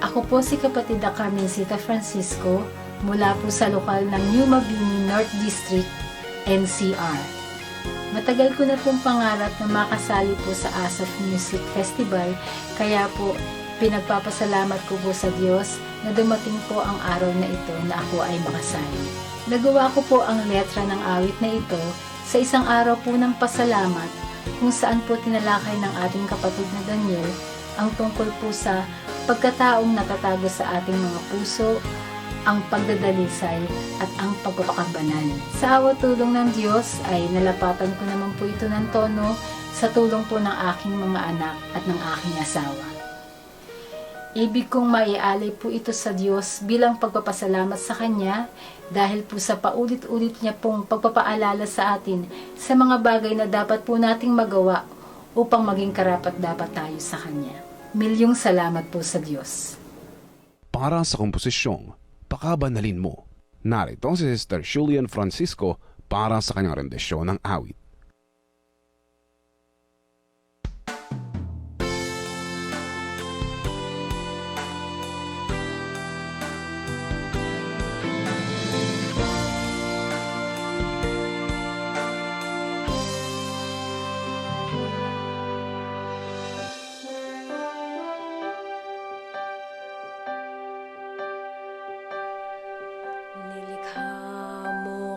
Ako po si kapatid na Carmencita Francisco mula po sa lokal ng New Mabini North District, NCR. Matagal ko na pong pangarap na makasali po sa ASAP Music Festival, kaya po pinagpapasalamat ko po sa Diyos na dumating po ang araw na ito na ako ay makasali. Nagawa ko po ang letra ng awit na ito sa isang araw po ng pasalamat kung saan po tinalakay ng ating kapatid na Daniel ang tungkol po sa pagkataong natatago sa ating mga puso, ang pagdadalisay at ang pagpapakabanal. Sa awa tulong ng Diyos ay nalapatan ko naman po ito ng tono sa tulong po ng aking mga anak at ng aking asawa. Ibig kong maialay po ito sa Diyos bilang pagpapasalamat sa Kanya dahil po sa paulit-ulit niya pong pagpapaalala sa atin sa mga bagay na dapat po nating magawa upang maging karapat-dapat tayo sa Kanya. Milyong salamat po sa Diyos. Para sa komposisyong Pakabanalin Mo, narito si Sister Julian Francisco para sa kanyang rendisyon ng awit.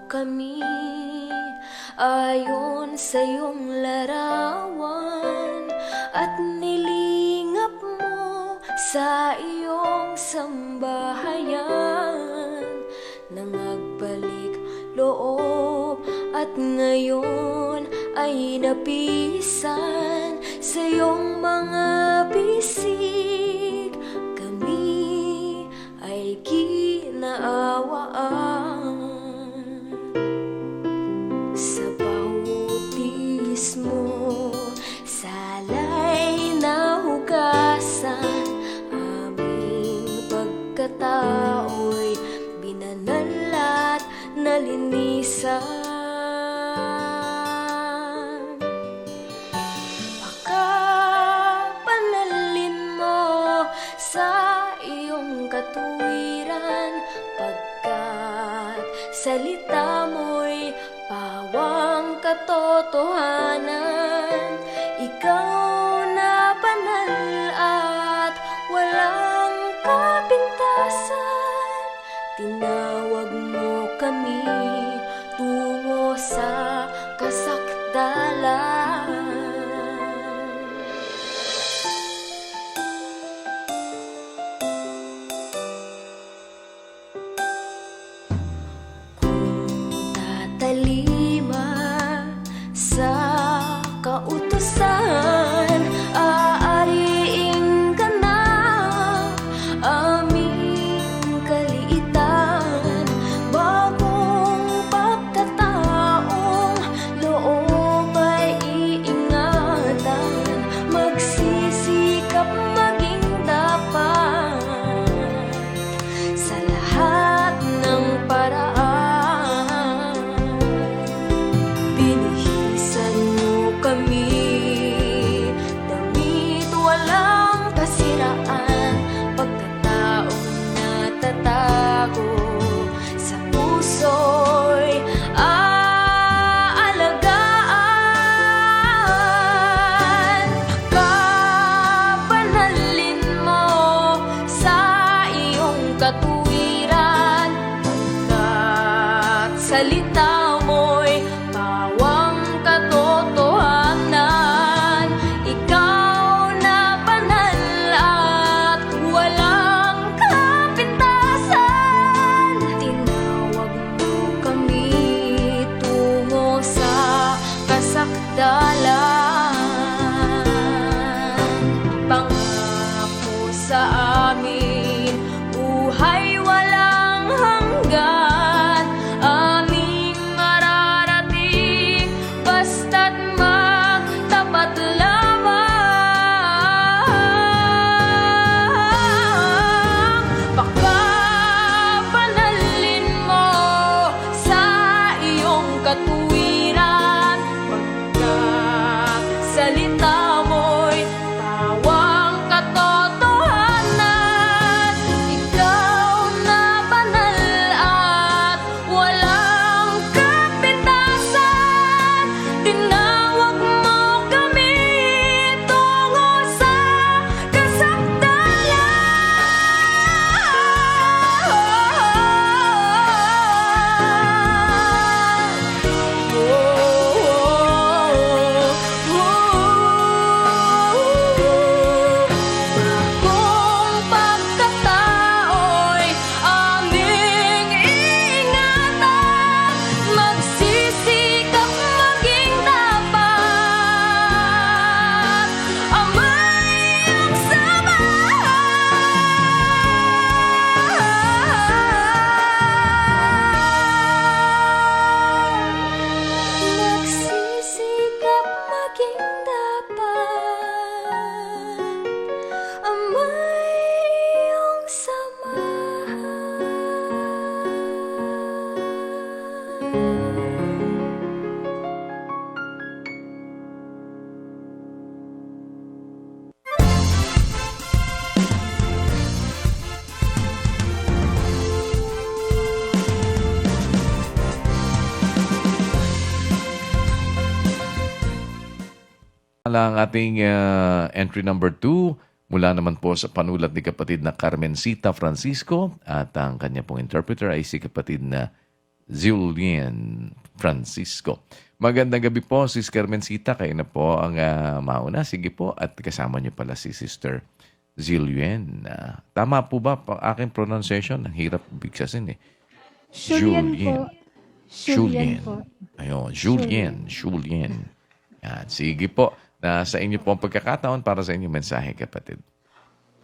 Kami ayon sa iyong larawan at nilingap mo sa iyong sambahayan. Nangagbalik loob at ngayon ay napisan sa iyong mga bisig. Kami ay ginaawaan. Mo salay na hugasan, aming pagkatao'y binanal at nalinisan. Pakapanalin mo sa iyong katuwiran, pagkat salita mo'y pawang katotohanan. Ikaw na banal at walang kapintasan. Tinawag mo kami tungo sa kasakdalan. Talima sa kautusan, aariing ka na aming kaliitan. Bagong pagkataong loob ay iingatan, magsisikap maging dapat sa lahat ng paraan. Sa puso'y aalagaan. Pakabanalin mo sa iyong katuwiran, pagkat salita mo'y pawang katotohanan. Ikaw na banal at walang kapintasan. Tinawag mo kami tungo sa kasakdalan. Pangako sa amin, buhay walang hanggan, aming mararating basta't magtapat lamang. Pakabanalin mo sa iyong katuwiran, pagkat salita mo'y pawang katotohanan. pala ang ating entry number 2 mula naman po sa panulat ni kapatid na Carmencita Francisco at ang kanya pong interpreter ay si kapatid na Julian Francisco. Magandang gabi po, Sis Carmencita. Kayo na po ang mauna. Sige po. At kasama niyo pala si Sister Julian. Tama po ba ang aking pronunciation? Ang hirap bigsasin eh. Julian po. Julian. po. Ayun, Julian. Yan, sige po. Nasa inyo po ang pagkakataon para sa inyong mensahe, kapatid.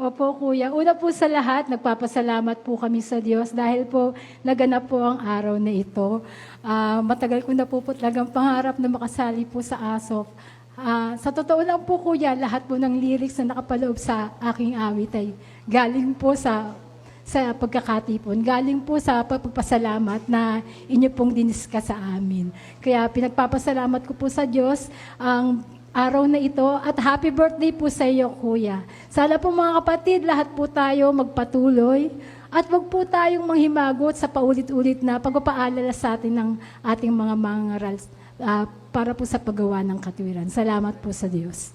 Opo, Kuya. Una po sa lahat, nagpapasalamat po kami sa Diyos dahil po naganap po ang araw na ito. Matagal ko na po talagang pangarap na makasali po sa ASOF. Sa totoo lang po, Kuya, lahat po ng lyrics na nakapaloob sa aking awit ay galing po sa pagkakatipon. Galing po sa pagpapasalamat na inyo pong diniska sa amin. Kaya pinagpapasalamat ko po sa Diyos ang araw na ito at happy birthday po sa iyo, Kuya. Sana po mga kapatid, lahat po tayo magpatuloy at wag po tayong manghimagot sa paulit-ulit na pagpapaalala sa atin ng ating mga mangaral para po sa paggawa ng katwiran. Salamat po sa Diyos.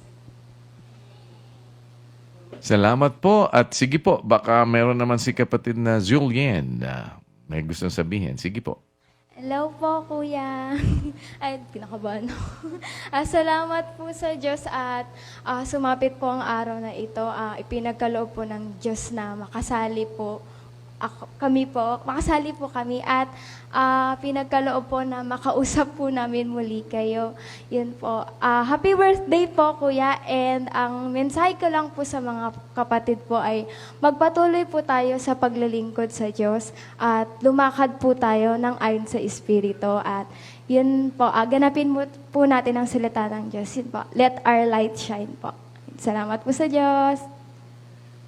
Salamat po. At sige po, baka meron naman si kapatid na Julian na may gustong sabihin. Sige po. Hello po, Kuya. Ay, kinakabahan ako. Salamat po sa Diyos at sumapit po ang araw na ito. Ipinagkaloob po ng Diyos na makasali po makasali po kami at pinagkaloob po na makausap po namin muli kayo. Yun po. Happy birthday po, Kuya. And ang mensahe ko lang po sa mga kapatid po ay magpatuloy po tayo sa paglilingkod sa Diyos at lumakad po tayo ng ayon sa Espiritu. At yun po, ganapin po natin ang salita ng Diyos. Yun po. Let our light shine po. Salamat po sa Diyos.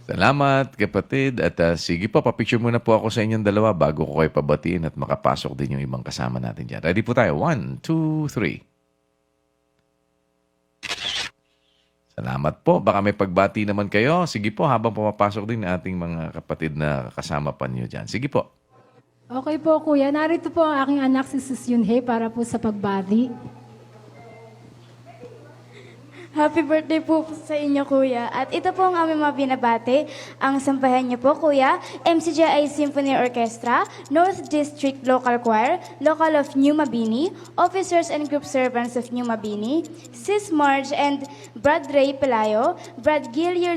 Salamat, kapatid. At sige po, papicture muna po ako sa inyong dalawa bago ko kayo pabatiin at makapasok din yung ibang kasama natin dyan. Ready po tayo? 1, 2, 3. Salamat po. Baka may pagbati naman kayo. Sige po, habang pumapasok din ating mga kapatid na kasama pa niyo dyan. Sige po. Okay po, Kuya. Narito po ang aking anak si Sis Yunhe para po sa pagbati. Happy birthday po sa inyo, Kuya. At ito po ang aming mga binabate. Ang sampahan niyo po, Kuya, MCGI Symphony Orchestra, North District Local Choir, Local of New Mabini, Officers and Group Servants of New Mabini, Sis Marge and Brad Ray Pelayo, Brad Gillier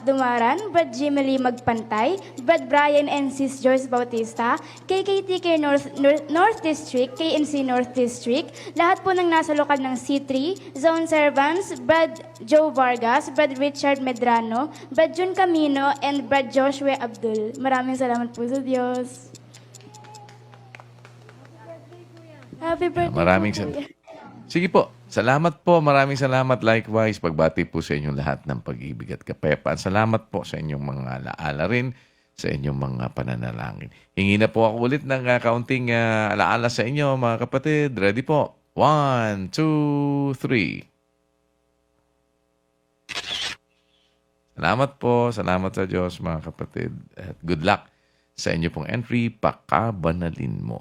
Dumaran, Brad Jimmy Magpantay, Brad Brian and Sis Joyce Bautista, KKTK North District, KNC North District, lahat po ng nasa lokal ng C3, Zone Servants, Brad Joe Vargas, Brad Richard Medrano, Brad Jun Camino, and Brad Joshua Abdul. Maraming salamat po sa Diyos. Happy birthday Maraming po, Kuya. Sige po. Salamat po. Maraming salamat. Likewise, pagbati po sa inyong lahat ng pag-ibig at kapayapaan. Salamat po sa inyong mga alaala rin, sa inyong mga pananalangin. Hingi na po ako ulit ng kaunting alaala sa inyo, mga kapatid. Ready po? 1, 2, 3. Salamat po. Salamat sa Diyos, mga kapatid. At good luck sa inyo pong entry. Pakabanalin mo.